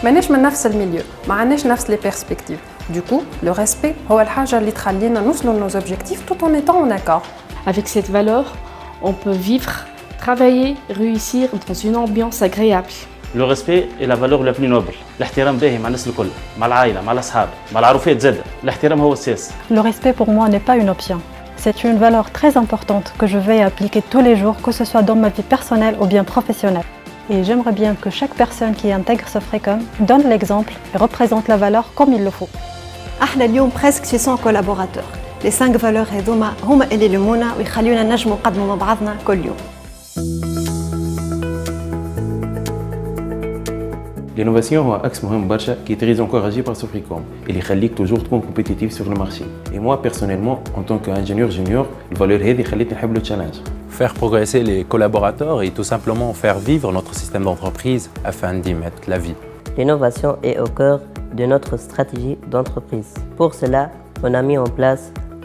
ماناش من نفس الميليو ما عندناش نفس les perspectives. Du coup, le respect هو الحاجة اللي تخلينا نوصلوا nos objectifs tout en étant en accord. Avec cette valeur, on peut vivre, travailler, réussir dans une ambiance agréable. Le respect est la valeur la plus noble. الاحترام باهي مع الناس الكل، مع العائلة، مع الأصحاب، مع العروفات زادة. الاحترام هو السياسة. Le respect pour moi n'est pas une option. C'est une valeur très importante que je vais appliquer tous les jours, que ce soit dans ma vie personnelle ou bien professionnelle. Et j'aimerais bien que chaque personne qui intègre ce Sofrecom donne l'exemple et représente la valeur comme il le faut. احنا اليوم presque 600 collaborateurs. Les 5 valeurs هذوما هما اللي يلمونا ويخليونا نجموا نقدموا مع بعضنا كل يوم. L'innovation هو أكس مهم برشا qui est très encouragé par Sofrecom اللي يخليك toujours تكون compétitif sur le marché. Et moi personnellement, en tant qu'ingénieur junior, الفالور هذه خلتني نحب le challenge. Faire progresser les collaborateurs et tout simplement faire vivre notre système d'entreprise afin d'y mettre la vie. L'innovation est au cœur de notre stratégie d'entreprise. Pour cela, on a mis en place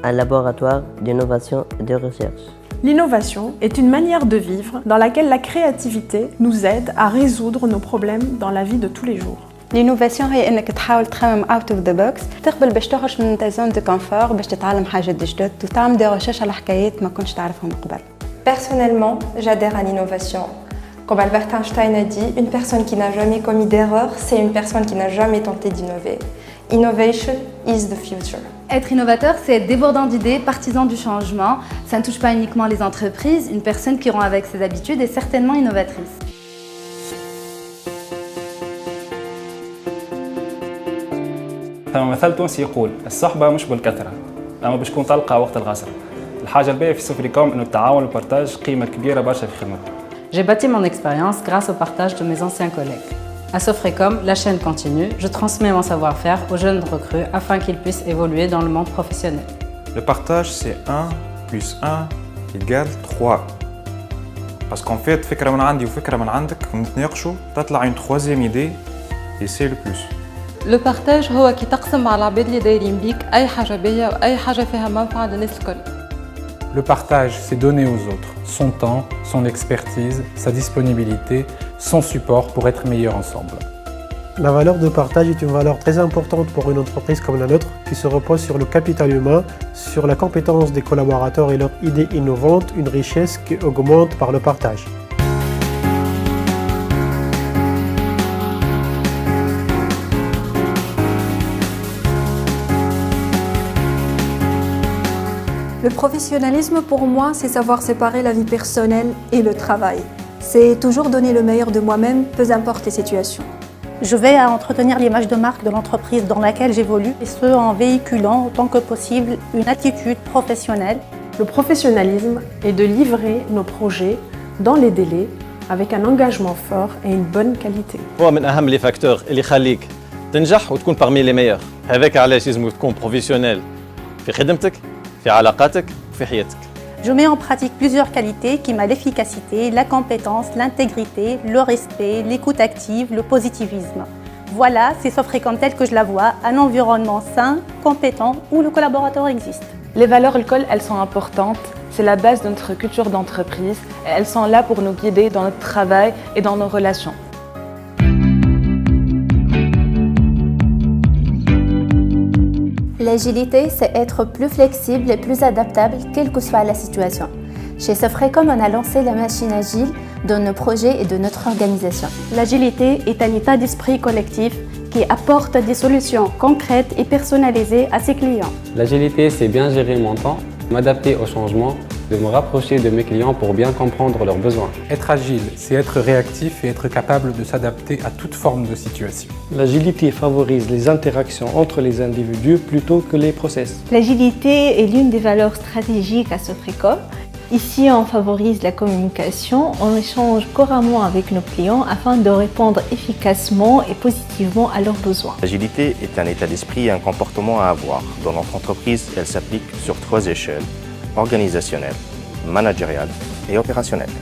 un laboratoire d'innovation et de recherche. L'innovation est une manière de vivre dans laquelle la créativité nous aide à résoudre nos problèmes dans la vie de tous les jours. L'innovation هي انك تحاول تخمم out of the box، تقبل باش تخرج من ta zone de confort باش تتعلم حاجات جدد وتعمل des recherches على حكايات ما كنتش تعرفهم قبل. Personnellement, j'adhère à l'innovation. Comme Albert Einstein a dit, une personne qui n'a jamais commis d'erreur, c'est une personne qui n'a jamais tenté d'innover. Innovation is the future. Être innovateur, c'est être débordant d'idées, partisan du changement. Ça ne touche pas uniquement les entreprises. Une personne qui rompt avec ses habitudes est certainement innovatrice. ثم مثل تونسي يقول الصحبة مش بالكثرة، أما باش تكون تلقى وقت الغسرة. الحاجة الباهية في سوفريكوم إنه التعاون والبارتاج قيمة كبيرة برشا في خدمتنا. J'ai bâti mon expérience grâce au partage de mes anciens collègues. À Sofrecom, la chaîne continue. Je transmets mon savoir-faire aux jeunes recrues afin qu'ils puissent évoluer dans le monde professionnel. Le partage, c'est 1 plus 1 égale 3. Parce qu'en fait, فكرة من عندي وفكرة من عندك ونتناقشوا تطلع une troisième idée et c'est le plus. Le partage هو كي تقسم مع العباد اللي دايرين بيك أي حاجة باهية وأي حاجة فيها منفعة للناس الكل. Le partage, c'est donner aux autres son temps, son expertise, sa disponibilité, son support pour être meilleurs ensemble. La valeur de partage est une valeur très importante pour une entreprise comme la nôtre qui se repose sur le capital humain, sur la compétence des collaborateurs et leurs idées innovantes, une richesse qui augmente par le partage. Le professionnalisme pour moi, c'est savoir séparer la vie personnelle et le travail. C'est toujours donner le meilleur de moi-même, peu importe les situations. Je vais à entretenir l'image de marque de l'entreprise dans laquelle j'évolue, et ce en véhiculant autant que possible une attitude professionnelle. Le professionnalisme est de livrer nos projets dans les délais avec un engagement fort et une bonne qualité. هو من أهم les facteurs اللي يخليك تنجح وتكون parmi les meilleurs. هذاك علاش لازم تكون professionnel في خدمتك في علاقاتك وفي حياتك. Je mets en pratique plusieurs qualités qui m'ont l'efficacité, la compétence, l'intégrité, le respect, l'écoute active, le positivisme. Voilà, c'est Sofrecom tel que je la vois, un environnement sain, compétent où le collaborateur existe. Les valeurs alcool, elles sont importantes. C'est la base de notre culture d'entreprise. Et elles sont là pour nous guider dans notre travail et dans nos relations. L'agilité, c'est être plus flexible et plus adaptable, quelle que soit la situation. Chez Sofrecom, on a lancé la machine agile dans nos projets et de notre organisation. L'agilité est un état d'esprit collectif qui apporte des solutions concrètes et personnalisées à ses clients. L'agilité, c'est bien gérer mon temps, m'adapter aux changements, de me rapprocher de mes clients pour bien comprendre leurs besoins. Être agile, c'est être réactif et être capable de s'adapter à toute forme de situation. L'agilité favorise les interactions entre les individus plutôt que les process. L'agilité est l'une des valeurs stratégiques à Sofrecom. Ici, on favorise la communication, on échange couramment avec nos clients afin de répondre efficacement et positivement à leurs besoins. L'agilité est un état d'esprit et un comportement à avoir. Dans notre entreprise, elle s'applique sur 3 échelles: organisationnelle, managériale et opérationnelle.